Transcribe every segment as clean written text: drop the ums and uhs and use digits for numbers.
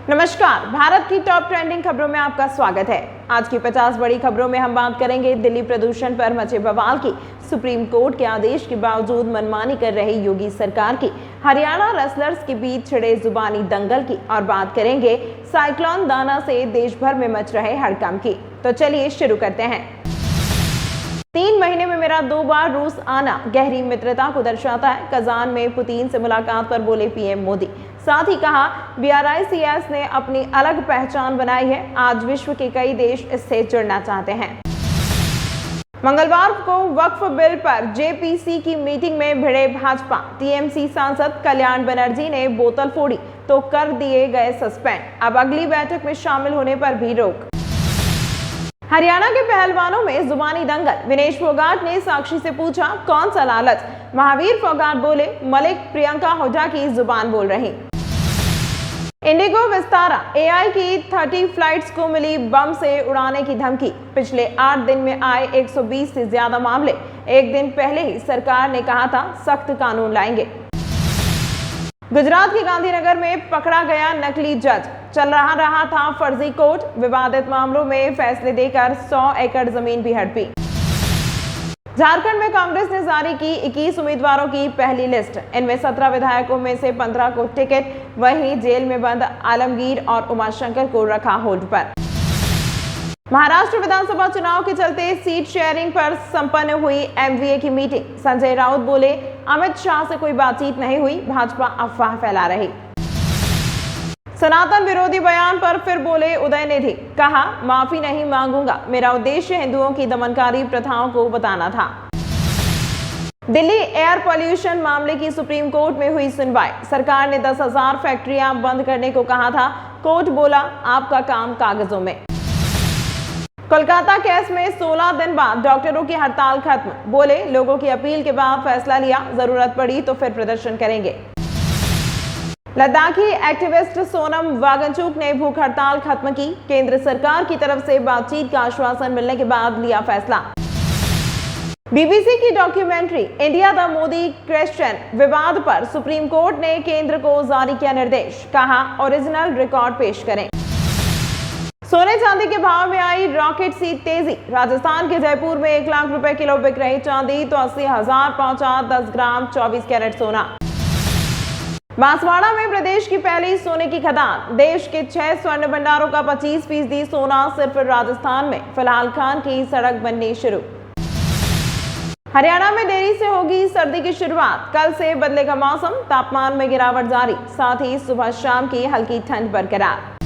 नमस्कार, भारत की top trending खबरों में आपका स्वागत है। आज की 50 बड़ी खबरों में हम बात करेंगे दिल्ली प्रदूषण पर मचे बवाल की, सुप्रीम कोर्ट के आदेश के बावजूद मनमानी कर रही योगी सरकार की, हरियाणा रेसलर्स के बीच छिड़े जुबानी दंगल की और बात करेंगे साइक्लोन दाना से देश भर में मच रहे हड़कंप की। तो चलिए शुरू करते हैं। 3 महीने में मेरा 2 बार रूस आना गहरी मित्रता को दर्शाता है, कजान में पुतिन से मुलाकात पर बोले पीएम मोदी। साथ ही कहा BRICS ने अपनी अलग पहचान बनाई है, आज विश्व के कई देश इससे जुड़ना चाहते हैं। मंगलवार को वक्फ बिल पर JPC की मीटिंग में भिड़े भाजपा, TMC सांसद कल्याण बनर्जी ने बोतल फोड़ी तो कर दिए गए सस्पेंड, अब अगली बैठक में शामिल होने पर भी रोक। हरियाणा के पहलवानों में जुबानी दंगल, विनेश फोगाट ने साक्षी से पूछा कौन सा लालच, महावीर फोगाट बोले मलिक प्रियंका हुड्डा की जुबान बोल रही। इंडिगो विस्तारा AI की 30 फ्लाइट्स को मिली बम से उड़ाने की धमकी, पिछले 8 दिन में आए 120 से ज्यादा मामले, एक दिन पहले ही सरकार ने कहा था सख्त कानून लाएंगे। गुजरात के गांधीनगर में पकड़ा गया नकली जज, चल रहा था फर्जी कोर्ट, विवादित मामलों में फैसले देकर 100 एकड़ जमीन भी हड़पी। झारखंड में कांग्रेस ने जारी की 21 उम्मीदवारों की पहली लिस्ट, इनमें 17 विधायकों में से 15 को टिकट, वहीं जेल में बंद आलमगीर और उमाशंकर को रखा होल्ड पर। महाराष्ट्र विधानसभा चुनाव के चलते सीट शेयरिंग पर संपन्न हुई MVA की मीटिंग, संजय राउत बोले अमित शाह से कोई बातचीत नहीं हुई, भाजपा अफवाह फैला रही। सनातन विरोधी बयान पर फिर बोले उदयनिधि, कहा माफी नहीं मांगूंगा, मेरा उद्देश्य हिंदुओं की दमनकारी प्रथाओं को बताना था। दिल्ली एयर पॉल्यूशन मामले की सुप्रीम कोर्ट में हुई सुनवाई, सरकार ने 10,000 फैक्ट्रियां बंद करने को कहा था, कोर्ट बोला आपका काम कागजों में। कोलकाता केस में 16 दिन बाद डॉक्टरों की हड़ताल खत्म, बोले लोगों की अपील के बाद फैसला लिया, जरूरत पड़ी तो फिर प्रदर्शन करेंगे। लद्दाखी एक्टिविस्ट सोनम वांगचुक ने भूख हड़ताल खत्म की, केंद्र सरकार की तरफ से बातचीत का आश्वासन मिलने के बाद लिया फैसला। BBC की documentary India the Modi question विवाद पर सुप्रीम कोर्ट ने केंद्र को जारी किया निर्देश, कहा ओरिजिनल रिकॉर्ड पेश करें। सोने चांदी के भाव में आई रॉकेट सी तेजी, राजस्थान के जयपुर में 1 लाख रुपए किलो बिक रही चांदी तो 80,000 पहुंचा 10 ग्राम 24 कैरेट सोना। बांसवाड़ा में प्रदेश की पहली सोने की खदान, देश के 6 स्वर्ण भंडारों का 25% सोना सिर्फ राजस्थान में, फिलहाल खान की सड़क बननी शुरू। हरियाणा में देरी से होगी सर्दी की शुरुआत, कल से बदलेगा मौसम, तापमान में गिरावट जारी, साथ ही सुबह शाम की हल्की ठंड बरकरार।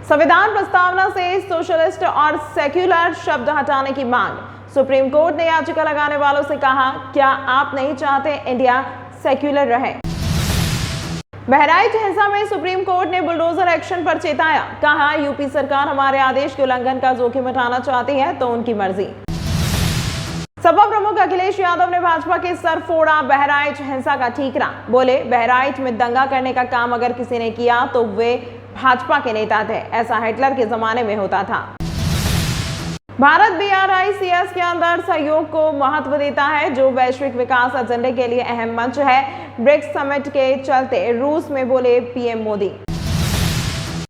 संविधान प्रस्तावना से सोशलिस्ट और सेक्युलर शब्द हटाने की मांग, सुप्रीम कोर्ट ने याचिका लगाने वालों से कहा क्या आप नहीं चाहते इंडिया सेक्युलर रहे। बहराइच हिंसा में सुप्रीम कोर्ट ने बुलडोजर एक्शन पर चेताया, कहा यूपी सरकार हमारे आदेश के उल्लंघन का जोखिम उठाना चाहती है तो उनकी मर्जी। सपा प्रमुख अखिलेश यादव ने भाजपा के सर फोड़ा बहराइच हिंसा का ठीकरा, बोले बहराइच में दंगा करने का काम अगर किसी ने किया तो वे भाजपा के नेता थे, ऐसा हिटलर के जमाने में होता था। भारत BRICS के अंदर सहयोग को महत्व देता है, जो वैश्विक विकास एजेंडे के लिए अहम मंच है, ब्रिक्स समिट के चलते रूस में बोले PM Modi.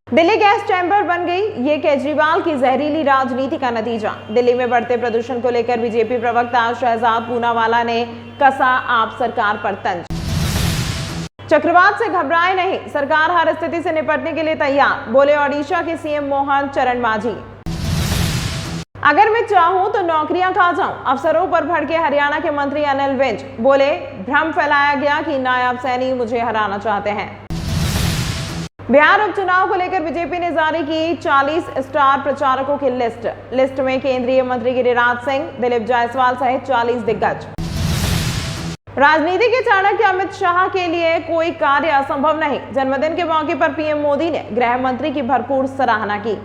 Delhi gas chamber बन गई, ये केजरीवाल की जहरीली राजनीति का नतीजा, दिल्ली में बढ़ते प्रदूषण को लेकर बीजेपी प्रवक्ता शहजाद पूनावाला ने कसा आप सरकार पर तंज। चक्रवात से घबराए नहीं, सरकार हर स्थिति से निपटने के लिए तैयार, बोले ओडिशा के CM मोहन चरण मांझी। अगर मैं चाहूं तो नौकरियां खा जाऊं, अफसरों पर भड़के हरियाणा के मंत्री अनिल विज, बोले भ्रम फैलाया गया कि नायब सैनी मुझे हराना चाहते हैं। बिहार उपचुनाव को लेकर बीजेपी ने जारी की 40 स्टार प्रचारकों की लिस्ट में केंद्रीय मंत्री गिरिराज सिंह, दिलीप जायसवाल सहित 40 दिग्गज। राजनीति के चाणक्य अमित शाह के लिए कोई कार्य असंभव नहीं, जन्मदिन के मौके पर पीएम मोदी ने गृह मंत्री की भरपूर सराहना की।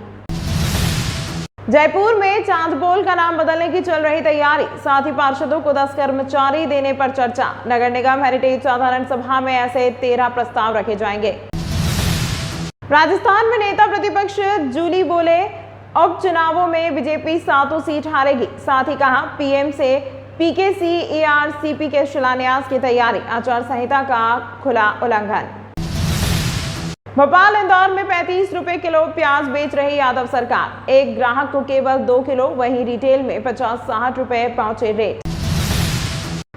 जयपुर में चांदपोल का नाम बदलने की चल रही तैयारी, साथ ही पार्षदों को 10 कर्मचारी देने पर चर्चा, नगर निगम हेरिटेज साधारण सभा में ऐसे 13 प्रस्ताव रखे जाएंगे। राजस्थान में नेता प्रतिपक्ष जूली बोले उपचुनावों में बीजेपी 7 सीट हारेगी, साथ ही कहा पीएम से PKC-ARCP के शिलान्यास की तैयारी, आचार संहिता का खुला उल्लंघन। भोपाल इंदौर में 35 रुपए किलो प्याज बेच रही यादव सरकार, एक ग्राहक को केवल 2 किलो, वहीं रिटेल में 50-60 रुपए पहुंचे रेट।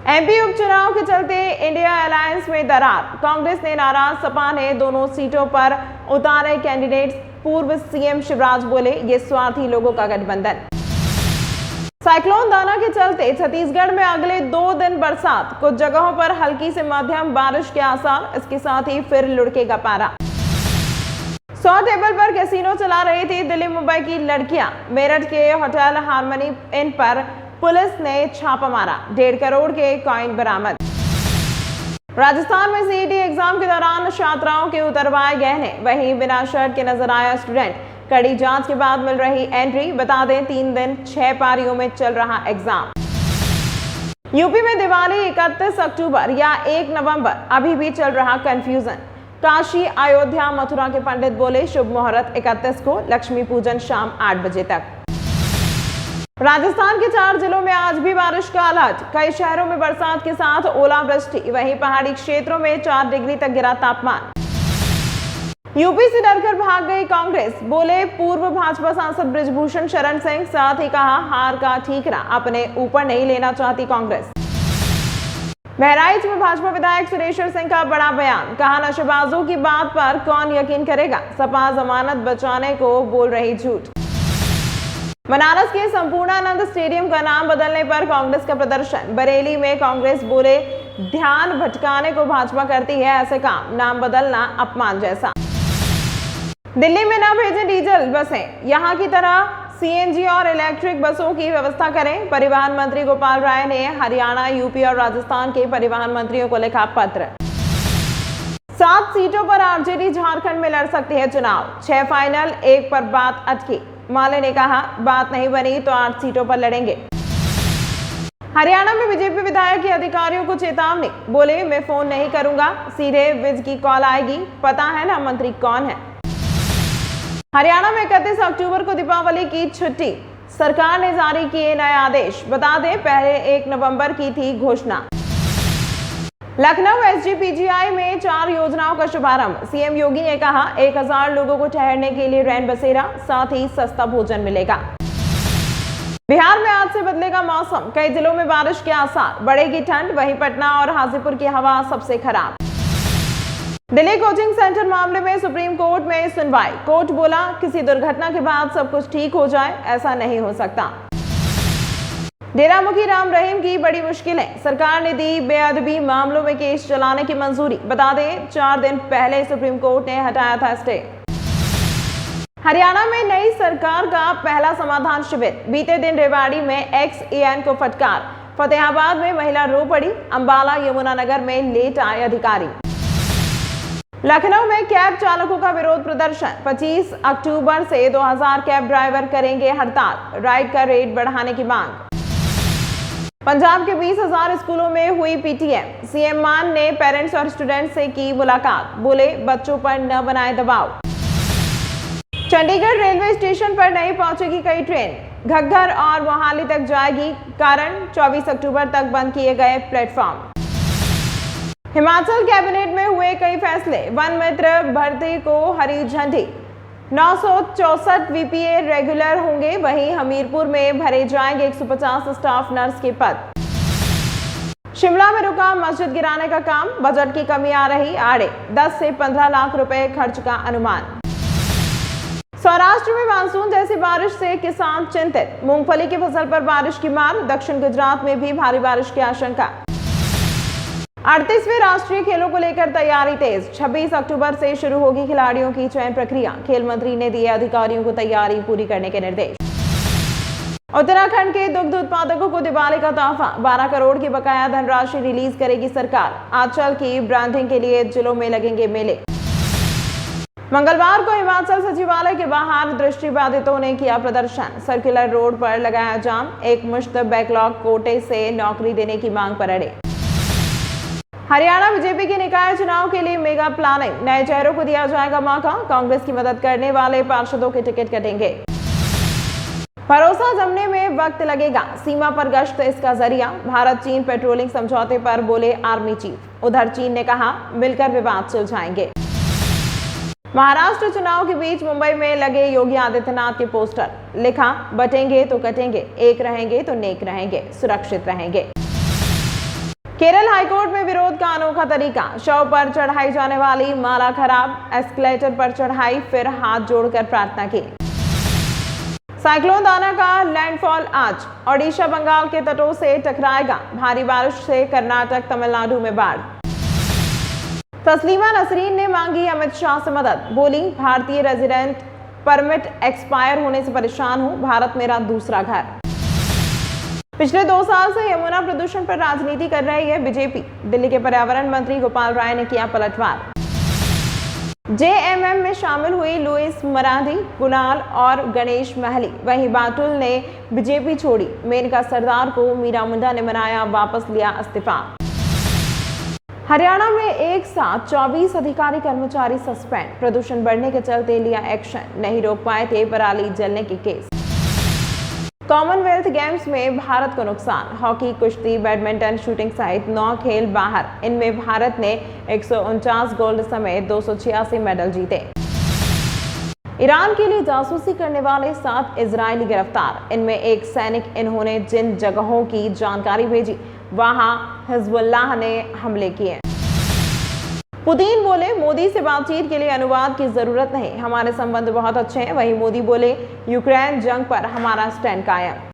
एमपी उपचुनाव के चलते इंडिया अलायंस में दरार, कांग्रेस ने नाराज, सपा ने दोनों सीटों पर उतारे कैंडिडेट्स। पूर्व सीएम शिवराज बोले, ये स्वार्थी लोगों का गठबंधन। साइक्लोन दाना के चलते छत्तीसगढ़ में अगले 2 दिन बरसात, कुछ जगहों पर हल्की से मध्यम बारिश के आसार, इसके साथ ही फिर लुढ़केगा पारा। 100 टेबल पर कैसीनो चला रही थी दिल्ली मुंबई की लड़कियां, मेरठ के होटल हार्मनी इन पर पुलिस ने छापा मारा, 1.5 करोड़ के कॉइन बरामद। राजस्थान में सीईटी एग्जाम के दौरान छात्राओं के उतरवाए गहने, वहीं बिना शर्ट के नजर आया स्टूडेंट, कड़ी जांच के बाद मिल रही एंट्री। बता दें 3 दिन 6 पारियों में चल रहा एग्जाम। यूपी में दिवाली 31 अक्टूबर या 1 नवंबर, अभी भी चल रहा कंफ्यूजन। काशी, अयोध्या, मथुरा के पंडित बोले शुभ मुहूर्त 31 को, लक्ष्मी पूजन शाम 8 बजे तक। राजस्थान के 4 जिलों में आज भी बारिश का अलर्ट, कई शहरों में बरसात के साथ ओलावृष्टि, वहीं पहाड़ी क्षेत्रों में 4 डिग्री तक गिरा तापमान। यूपी से डरकर भाग गई कांग्रेस, बोले पूर्व भाजपा सांसद बृजभूषण शरण सिंह, साथ ही कहा हार का ठीकरा अपने ऊपर नहीं लेना चाहती कांग्रेस। बहराइच में भाजपा विधायक सुरेश्वर सिंह का बड़ा बयान, कहा नशेबाजों की बात पर कौन यकीन करेगा, सपा जमानत बचाने को बोल रही झूठ। बनारस के संपूर्णानंद स्टेडियम का नाम बदलने पर कांग्रेस का प्रदर्शन, बरेली में कांग्रेस बोले ध्यान भटकाने को भाजपा करती है ऐसे काम, नाम बदलना अपमान जैसा। दिल्ली में न भेजें डीजल बसें, यहां की तरह सीएनजी और इलेक्ट्रिक बसों की व्यवस्था करें, परिवहन मंत्री गोपाल राय ने हरियाणा, यूपी और राजस्थान के परिवहन मंत्रियों को लिखा पत्र। 7 सीटों पर आरजेडी झारखंड में लड़ सकती है चुनाव, 6 फाइनल, 1 पर बात अटकी। माले ने कहा बात नहीं बनी तो 8 सीटों पर लड़ेंगे। हरियाणा में बीजेपी विधायक के अधिकारियों को चेतावनी, बोले मैं फोन नहीं करूंगा, सीधे विज की कॉल आएगी, पता है ना मंत्री कौन है। हरियाणा में 31 अक्टूबर को दीपावली की छुट्टी, सरकार ने जारी किए नए आदेश, बता दें पहले 1 नवंबर की थी घोषणा। लखनऊ एसजीपीजीआई में 4 योजनाओं का शुभारंभ, सीएम योगी ने कहा 1000 लोगों को ठहरने के लिए रैन बसेरा, साथ ही सस्ता भोजन मिलेगा। बिहार में आज से बदलेगा मौसम, कई जिलों में बारिश के आसार, बढ़ेगी ठंड, वहीं पटना और हाजीपुर की हवा सबसे खराब। दिल्ली कोचिंग सेंटर मामले में सुप्रीम कोर्ट में सुनवाई, कोर्ट बोला किसी दुर्घटना के बाद सब कुछ ठीक हो जाए, ऐसा नहीं हो सकता। डेरा मुखी राम रहीम की बड़ी मुश्किलें, सरकार ने दी बेअदबी मामलों में केस चलाने की मंजूरी, बता दें 4 दिन पहले सुप्रीम कोर्ट ने हटाया था स्टे। हरियाणा में नई सरकार का पहला समाधान शिविर, बीते दिन रेवाड़ी में एक्स-एएन को फटकार, फतेहाबाद में महिला रो पड़ी, अंबाला यमुनानगर में लेट आए अधिकारी। लखनऊ में कैब चालकों का विरोध प्रदर्शन, 25 अक्टूबर से 2000 कैब ड्राइवर करेंगे हड़ताल, राइड का रेट बढ़ाने की मांग। पंजाब के 20,000 स्कूलों में हुई पीटीएम, सीएम मान ने पेरेंट्स और स्टूडेंट्स से की मुलाकात, बोले बच्चों पर न बनाए दबाव। चंडीगढ़ रेलवे स्टेशन पर नहीं पहुंचेगी कई ट्रेन, घग्गर और मोहाली तक जाएगी, कारण 24 अक्टूबर तक बंद किए गए प्लेटफॉर्म। हिमाचल कैबिनेट में हुए कई फैसले, वन मित्र भर्ती को हरी झंडी, 964 वीपीए रेगुलर होंगे, वहीं हमीरपुर में भरे जाएंगे 150 स्टाफ नर्स के पद। शिमला में रुका मस्जिद गिराने का काम, बजट की कमी आ रही आड़े, 10 से 15 लाख रुपए खर्च का अनुमान। सौराष्ट्र में मानसून जैसी बारिश से किसान चिंतित, मूंगफली की फसल पर बारिश की मार, दक्षिण गुजरात में भी भारी बारिश की आशंका। 38वें राष्ट्रीय खेलों को लेकर तैयारी तेज, 26 अक्टूबर से शुरू होगी खिलाड़ियों की चयन प्रक्रिया, खेल मंत्री ने दिए अधिकारियों को तैयारी पूरी करने के निर्देश। उत्तराखंड के दुग्ध उत्पादकों को दिवाली का तोहफा, 12 करोड़ की बकाया धनराशि रिलीज करेगी सरकार, आंचल की ब्रांडिंग के लिए जिलों में लगेंगे मेले। मंगलवार को हिमाचल सचिवालय के बाहर दृष्टिबाधितों ने किया प्रदर्शन, सर्कुलर रोड पर लगाया जाम, एक मुश्त बैकलॉग कोटे से नौकरी देने की मांग पर अड़े। हरियाणा बीजेपी के निकाय चुनाव के लिए मेगा प्लानिंग, नए चेहरों को दिया जाएगा मौका, कांग्रेस की मदद करने वाले पार्षदों के टिकट कटेंगे। भरोसा जमने में वक्त लगेगा, सीमा पर गश्त इसका जरिया, भारत चीन पेट्रोलिंग समझौते पर बोले आर्मी चीफ, उधर चीन ने कहा मिलकर विवाद सुलझाएंगे। महाराष्ट्र चुनाव के बीच मुंबई में लगे योगी आदित्यनाथ के पोस्टर, लिखा बटेंगे तो कटेंगे, एक रहेंगे तो नेक रहेंगे, सुरक्षित रहेंगे। केरल हाईकोर्ट में विरोध का अनोखा तरीका, शव पर चढ़ाई जाने वाली माला खराब, एस्केलेटर पर चढ़ाई, फिर हाथ जोड़कर प्रार्थना की। साइक्लोन दाना का लैंडफॉल आज, ओडिशा बंगाल के तटों से टकराएगा, भारी बारिश से कर्नाटक तमिलनाडु में बाढ़। तस्लीमा नसरीन ने मांगी अमित शाह से मदद, बोली भारतीय रेजिडेंट परमिट एक्सपायर होने से परेशान हूं, भारत मेरा दूसरा घर। पिछले 2 साल से यमुना प्रदूषण पर राजनीति कर रही है बीजेपी, दिल्ली के पर्यावरण मंत्री गोपाल राय ने किया पलटवार। जेएमएम में शामिल हुई लुइस मरांडी, कुणाल और गणेश महली, वहीं बाटुल ने बीजेपी छोड़ी, मेनका सरदार को मीरा मुंडा ने मनाया वापस लिया इस्तीफा। हरियाणा में एक साथ 24 अधिकारी कर्मचारी सस्पेंड, प्रदूषण बढ़ने के चलते लिया एक्शन, नहीं रोक पाए थे पराली जलने के केस। कॉमनवेल्थ गेम्स में भारत को नुकसान, हॉकी, कुश्ती, बैडमिंटन, शूटिंग सहित 9 खेल बाहर, इनमें भारत ने 149 गोल्ड समेत 286 मेडल जीते। ईरान के लिए जासूसी करने वाले 7 इजरायली गिरफ्तार, इनमें एक सैनिक, इन्होंने जिन जगहों की जानकारी भेजी वहां हिजबुल्लाह ने हमले किए। पुतिन बोले मोदी से बातचीत के लिए अनुवाद की जरूरत नहीं, हमारे संबंध बहुत अच्छे हैं। वहीं मोदी बोले यूक्रेन जंग पर हमारा स्टैंड कायम।